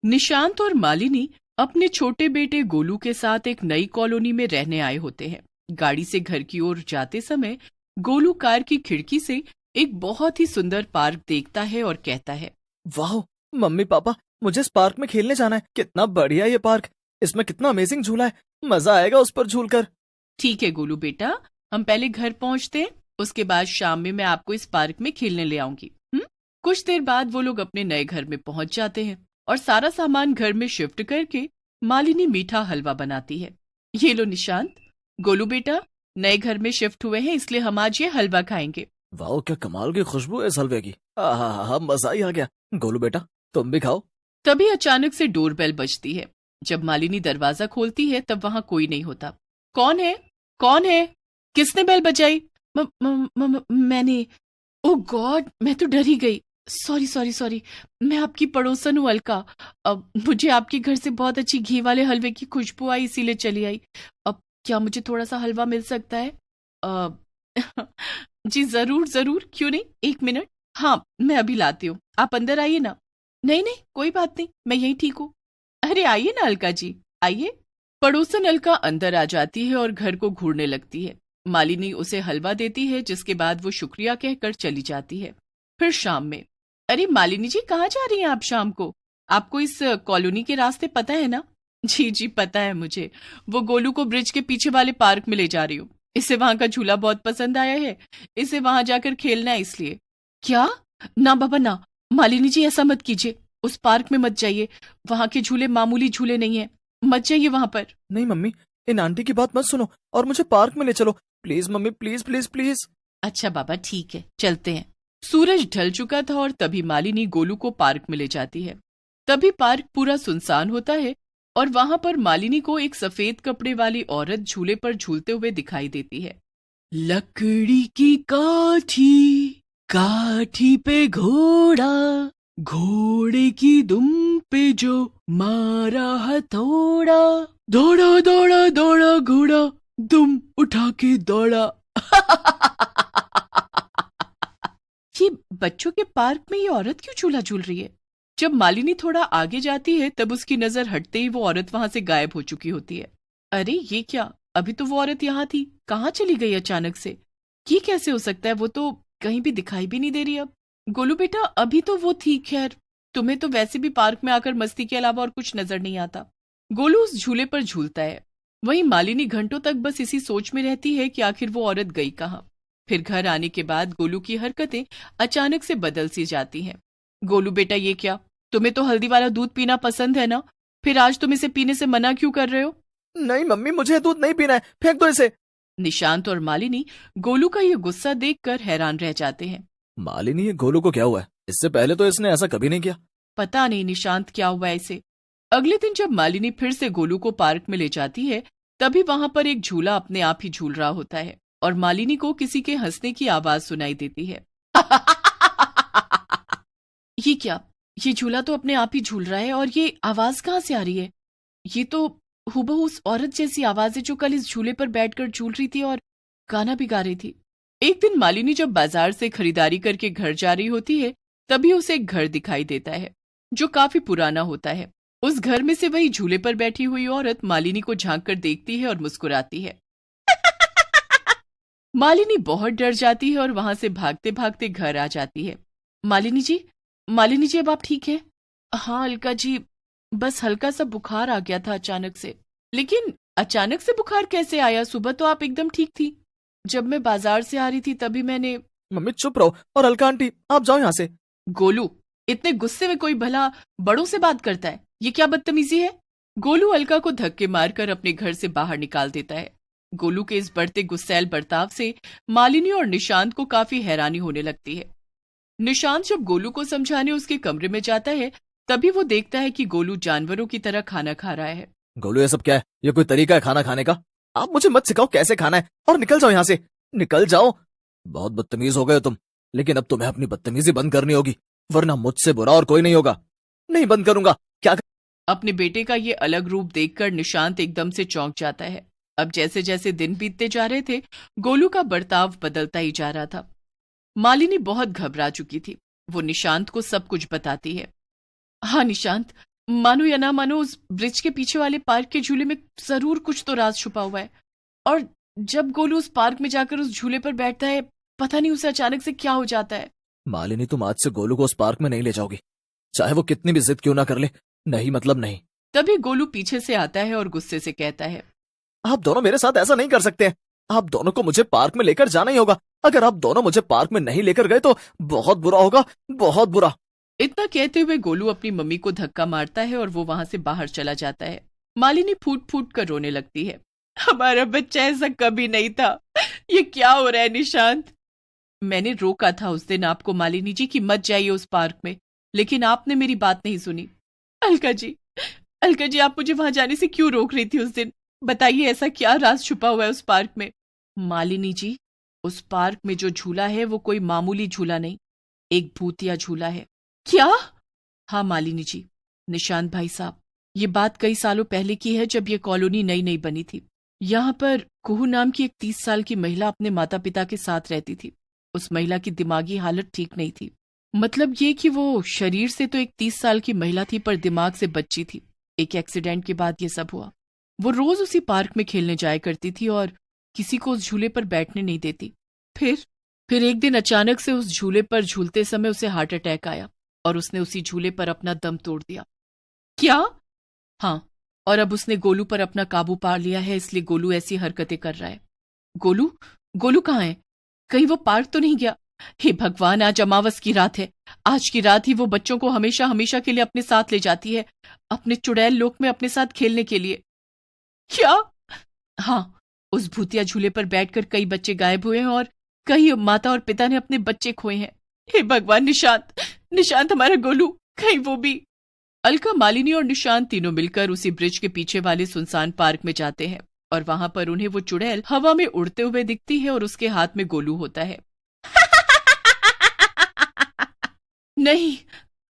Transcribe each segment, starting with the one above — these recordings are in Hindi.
निशांत और मालिनी अपने छोटे बेटे गोलू के साथ एक नई कॉलोनी में रहने आए होते हैं। गाड़ी से घर की ओर जाते समय गोलू कार की खिड़की से एक बहुत ही सुंदर पार्क देखता है और कहता है, वाह मम्मी पापा, मुझे इस पार्क में खेलने जाना है। कितना बढ़िया ये पार्क, इसमें कितना अमेजिंग झूला है, मजा आएगा उस पर झूलकर। ठीक है गोलू बेटा, हम पहले घर पहुंचते हैं, उसके बाद शाम में मैं आपको इस पार्क में खेलने ले आऊंगी। कुछ देर बाद वो लोग अपने नए घर में पहुंच जाते हैं और सारा सामान घर में शिफ्ट करके मालिनी मीठा हलवा बनाती है। ये लो निशांत, गोलू बेटा नए घर में शिफ्ट हुए हैं इसलिए हम आज ये हलवा खाएंगे। वाह क्या कमाल की खुशबू है इस हलवे की। हाँ, मजा ही आ गया। गोलू बेटा तुम भी खाओ। तभी अचानक से डोरबेल बजती है। जब मालिनी दरवाजा खोलती है तब वहां कोई नहीं होता। कौन है? कौन है? किसने बेल बजाई? मैंने। ओह गॉड, मैं तो डर ही गई। सॉरी सॉरी सॉरी, मैं आपकी पड़ोसन हूँ अलका। अब मुझे आपके घर से बहुत अच्छी घी वाले हलवे की खुशबू आई इसीलिए चली आई। अब क्या मुझे थोड़ा सा हलवा मिल सकता है? जी जरूर जरूर, क्यों नहीं, एक मिनट। हाँ मैं अभी लाती हूँ, आप अंदर आइए ना। नहीं नहीं कोई बात नहीं, मैं यही ठीक हूँ। अरे आइए ना अलका जी, आइए। पड़ोसन अलका अंदर आ जाती है और घर को घूरने लगती है। मालिनी उसे हलवा देती है जिसके बाद वो शुक्रिया कहकर चली जाती है। फिर शाम में, अरे मालिनी जी कहाँ जा रही हैं आप शाम को? आपको इस कॉलोनी के रास्ते पता है ना? जी जी पता है मुझे, वो गोलू को ब्रिज के पीछे वाले पार्क में ले जा रही हूँ। इसे वहां का झूला बहुत पसंद आया है, इसे वहां जाकर खेलना है इसलिए। क्या? ना बाबा ना, मालिनी जी ऐसा मत कीजिए, उस पार्क में मत जाइए, वहां के झूले मामूली झूले नहीं है, मत जाइए वहां पर। नहीं मम्मी, इन आंटी की बात मत सुनो और मुझे पार्क में ले चलो please mummy, please please please. अच्छा बाबा ठीक है, चलते हैं। सूरज ढल चुका था और तभी मालिनी गोलू को पार्क में ले जाती है। तभी पार्क पूरा सुनसान होता है और वहां पर मालिनी को एक सफेद कपड़े वाली औरत झूले पर झूलते हुए दिखाई देती है। लकड़ी की काठी, काठी पे घोड़ा, घोड़े की दुम पे जो मारा हथौड़ा, दौड़ा दौड़ा दौड़ा घोड़ा, दुम उठा के दौड़ा। ये बच्चों के पार्क में ये औरत क्यों झूला झूल रही है? जब मालिनी थोड़ा आगे जाती है तब उसकी नजर हटते ही वो औरत वहां से गायब हो चुकी होती है। अरे ये क्या, अभी तो वो औरत यहाँ थी, कहाँ चली गई अचानक से? ये कैसे हो सकता है, वो तो कहीं भी दिखाई भी नहीं दे रही अब। गोलू बेटा अभी तो वो थी, खैर तुम्हें तो वैसे भी पार्क में आकर मस्ती के अलावा और कुछ नजर नहीं आता। गोलू उस झूले पर झूलता है, वहीं मालिनी घंटों तक बस इसी सोच में रहती है कि आखिर वो औरत गई कहाँ। फिर घर आने के बाद गोलू की हरकतें अचानक से बदल सी जाती हैं। गोलू बेटा ये क्या, तुम्हें तो हल्दी वाला दूध पीना पसंद है ना, फिर आज तुम इसे पीने से मना क्यों कर रहे हो? नहीं मम्मी, मुझे दूध नहीं पीना है, फेंक दो इसे। निशांत और मालिनी गोलू का ये गुस्सा देखकर हैरान रह जाते हैं। मालिनी ये गोलू को क्या हुआ है? इससे पहले तो इसने ऐसा कभी नहीं किया। पता नहीं निशांत क्या हुआ इसे। अगले दिन जब मालिनी फिर से गोलू को पार्क में ले जाती है तभी वहां पर एक झूला अपने आप ही झूल रहा होता है और मालिनी को किसी के हंसने की आवाज सुनाई देती है। ये क्या, ये झूला तो अपने आप ही झूल रहा है और ये आवाज कहाँ से आ रही है? ये तो हूबहू उस औरत जैसी आवाज है जो कल इस झूले पर बैठकर झूल रही थी और गाना भी गा रही थी। एक दिन मालिनी जब बाजार से खरीदारी करके घर जा रही होती है तभी उसे एक घर दिखाई देता है जो काफी पुराना होता है। उस घर में से वही झूले पर बैठी हुई औरत मालिनी को झांक कर देखती है और मुस्कुराती है। मालिनी बहुत डर जाती है और वहां से भागते भागते घर आ जाती है। मालिनी जी, मालिनी जी अब आप ठीक हैं? हाँ अलका जी, बस हल्का सा बुखार आ गया था अचानक से। लेकिन अचानक से बुखार कैसे आया? सुबह तो आप एकदम ठीक थी। जब मैं बाजार से आ रही थी तभी मैंने। मम्मी चुप रहो और अलका आंटी आप जाओ यहाँ से। गोलू, इतने गुस्से में कोई भला बड़ों से बात करता है? ये क्या बदतमीजी है? गोलू अलका को धक्के मारकर अपने घर से बाहर निकाल देता है। गोलू के इस बढ़ते गुस्सैल बर्ताव से मालिनी और निशांत को काफी हैरानी होने लगती है। निशांत जब गोलू को समझाने उसके कमरे में जाता है तभी वो देखता है कि गोलू जानवरों की तरह खाना खा रहा है। गोलू ये सब क्या है? ये कोई तरीका है खाना खाने का? आप मुझे मत सिखाओ कैसे खाना है और निकल जाओ यहाँ से, निकल जाओ। बहुत बदतमीज हो गए हो तुम, लेकिन अब तुम्हें अपनी बदतमीजी बंद करनी होगी वरना मुझसे बुरा और कोई नहीं होगा। नहीं बंद करूंगा। क्या अपने बेटे का ये अलग रूप देखकर निशांत एकदम से चौंक जाता है। अब जैसे जैसे दिन बीतते जा रहे थे गोलू का बर्ताव बदलता ही जा रहा था। मालिनी बहुत घबरा चुकी थी। वो निशांत को सब कुछ बताती है। हाँ निशांत, मानो या ना मानो उस ब्रिज के पीछे वाले पार्क के झूले में जरूर कुछ तो राज छुपा हुआ है। और जब गोलू उस पार्क में जाकर उस झूले पर बैठता है, पता नहीं उसे अचानक से क्या हो जाता है। मालिनी, तुम आज से गोलू को उस पार्क में नहीं ले जाओगी, चाहे वो कितनी भी जिद क्यों ना कर ले। नहीं मतलब नहीं। तभी गोलू पीछे से आता है और गुस्से से कहता है, आप दोनों मेरे साथ ऐसा नहीं कर सकते हैं। आप दोनों को मुझे पार्क में लेकर जाना ही होगा। अगर आप दोनों मुझे पार्क में नहीं लेकर गए तो बहुत बुरा होगा, बहुत बुरा। इतना कहते हुए गोलू अपनी मम्मी को धक्का मारता है और वो वहां से बाहर चला जाता है। मालिनी फूट फूट कर रोने लगती है। हमारा बच्चा ऐसा कभी नहीं था, ये क्या हो रहा है निशांत। मैंने रोका था उस दिन आपको मालिनी जी कि मत जाइए उस पार्क में, लेकिन आपने मेरी बात नहीं सुनी। अलका जी, अलका जी, आप मुझे वहां जाने से क्यों रोक रही थी उस दिन? बताइए ऐसा क्या राज छुपा हुआ है उस पार्क में? मालिनी जी, उस पार्क में जो झूला है वो कोई मामूली झूला नहीं, एक भूतिया झूला है। क्या? हाँ मालिनी जी, निशांत भाई साहब, ये बात कई सालों पहले की है जब ये कॉलोनी नई नई बनी थी। यहाँ पर कुहू नाम की एक 30 साल की महिला अपने माता पिता के साथ रहती थी। उस महिला की दिमागी हालत ठीक नहीं थी। मतलब ये कि वो शरीर से तो एक 30 साल की महिला थी पर दिमाग से बच्ची थी। एक एक्सीडेंट के बाद ये सब हुआ। वो रोज उसी पार्क में खेलने जाया करती थी और किसी को उस झूले पर बैठने नहीं देती। फिर एक दिन अचानक से उस झूले पर झूलते समय उसे हार्ट अटैक आया और उसने उसी झूले पर अपना दम तोड़ दिया। क्या? हाँ, और अब उसने गोलू पर अपना काबू पा लिया है, इसलिए गोलू ऐसी हरकतें कर रहा है। गोलू कहाँ है? कहीं वो पार्क तो नहीं गया? हे भगवान, आज अमावस की रात है। आज की रात ही वो बच्चों को हमेशा हमेशा के लिए अपने साथ ले जाती है, अपने चुड़ैल लोक में अपने साथ खेलने के लिए। क्या? हाँ, उस भूतिया झूले पर बैठकर कई बच्चे गायब हुए हैं और कई माता और पिता ने अपने बच्चे खोए हैं। हे भगवान, निशांत हमारा गोलू, कहीं वो भी। अलका, मालिनी और निशांत तीनों मिलकर उसी ब्रिज के पीछे वाले सुनसान पार्क में जाते हैं और वहां पर उन्हें वो चुड़ैल हवा में उड़ते हुए दिखती है और उसके हाथ में गोलू होता है। नहीं,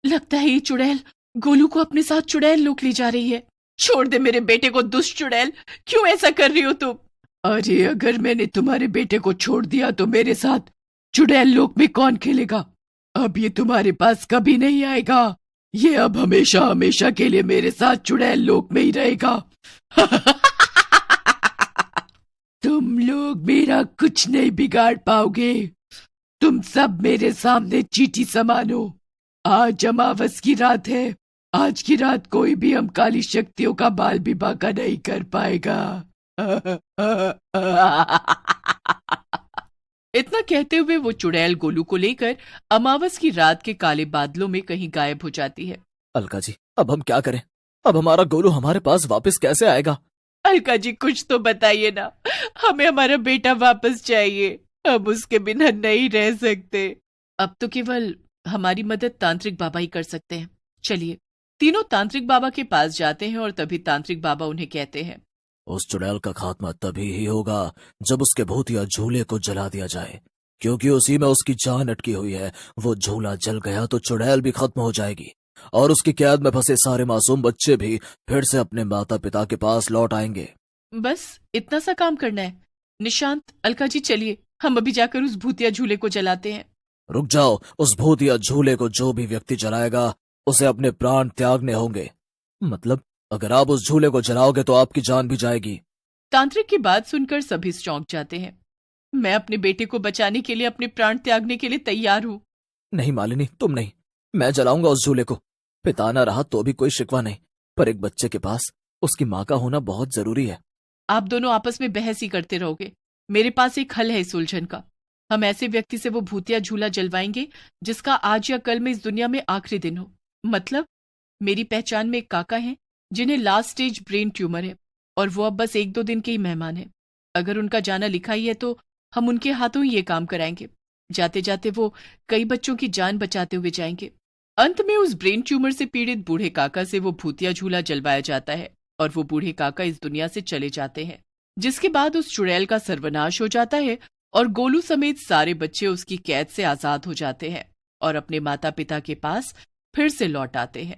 लगता है ये चुड़ैल गोलू को अपने साथ चुड़ैल लोक ले जा रही है। छोड़ दे मेरे बेटे को दुष्ट चुड़ैल, क्यों ऐसा कर रही हो तुम? अरे अगर मैंने तुम्हारे बेटे को छोड़ दिया तो मेरे साथ चुड़ैल लोक में कौन खेलेगा? अब ये तुम्हारे पास कभी नहीं आएगा। ये अब हमेशा हमेशा के लिए मेरे साथ चुड़ैल लोक में ही रहेगा। तुम लोग मेरा कुछ नहीं बिगाड़ पाओगे। तुम सब मेरे सामने चींटी समान हो। आज अमावस की रात है। आज की रात कोई भी हम काली शक्तियों का बाल भी बांका नहीं कर पाएगा। इतना कहते हुए वो चुड़ैल गोलू को लेकर अमावस की रात के काले बादलों में कहीं गायब हो जाती है। अलका जी, अब हम क्या करें? अब हमारा गोलू हमारे पास वापस कैसे आएगा? अलका जी, कुछ तो बताइए ना, हमें हमारा बेटा वापस चाहिए। अब उसके बिना नहीं रह सकते। अब तो केवल हमारी मदद तांत्रिक बाबा ही कर सकते हैं। चलिए, तीनों तांत्रिक बाबा के पास जाते हैं और तभी तांत्रिक बाबा उन्हें कहते हैं, उस चुड़ैल का खात्मा तभी ही होगा जब उसके भूतिया झूले को जला दिया जाए, क्योंकि उसी में उसकी जान अटकी हुई है। वो झूला जल गया तो चुड़ैल भी खत्म हो जाएगी और उसकी कैद में फंसे सारे मासूम बच्चे भी फिर से अपने माता पिता के पास लौट आएंगे। बस इतना सा काम करना है। निशांत, अलका जी, चलिए हम अभी जाकर उस भूतिया झूले को जलाते हैं। रुक जाओ, उस भूतिया झूले को जो भी व्यक्ति जलाएगा उसे अपने प्राण त्यागने होंगे। मतलब अगर आप उस झूले को जलाओगे तो आपकी जान भी जाएगी। तांत्रिक की बात सुनकर सभी चौंक जाते हैं। मैं अपने बेटे को बचाने के लिए अपने प्राण त्यागने के लिए तैयार हूँ। नहीं मालिनी, तुम नहीं, मैं जलाऊंगा उस झूले को। पिता ना रहा तो भी कोई शिकवा नहीं, पर एक बच्चे के पास उसकी माँ का होना बहुत जरूरी है। आप दोनों आपस में बहस ही करते रहोगे। मेरे पास एक हल है इस उलझन का। हम ऐसे व्यक्ति से वो भूतिया झूला जलवाएंगे जिसका आज या कल में इस दुनिया में आखिरी दिन हो। मतलब मेरी पहचान में एक काका हैं जिन्हें लास्ट स्टेज ब्रेन ट्यूमर है और वो अब बस 1-2 दिन के ही मेहमान हैं। अगर उनका जाना लिखा ही है तो हम उनके हाथों ही ये काम कराएंगे। जाते जाते वो कई बच्चों की जान बचाते हुए जाएंगे। अंत में उस ब्रेन ट्यूमर से पीड़ित बूढ़े काका से वो भूतिया झूला जलवाया जाता है और वो बूढ़े काका इस दुनिया से चले जाते हैं, जिसके बाद उस चुड़ैल का सर्वनाश हो जाता है और गोलू समेत सारे बच्चे उसकी कैद से आजाद हो जाते हैं और अपने माता पिता के पास फिर से लौट आते हैं।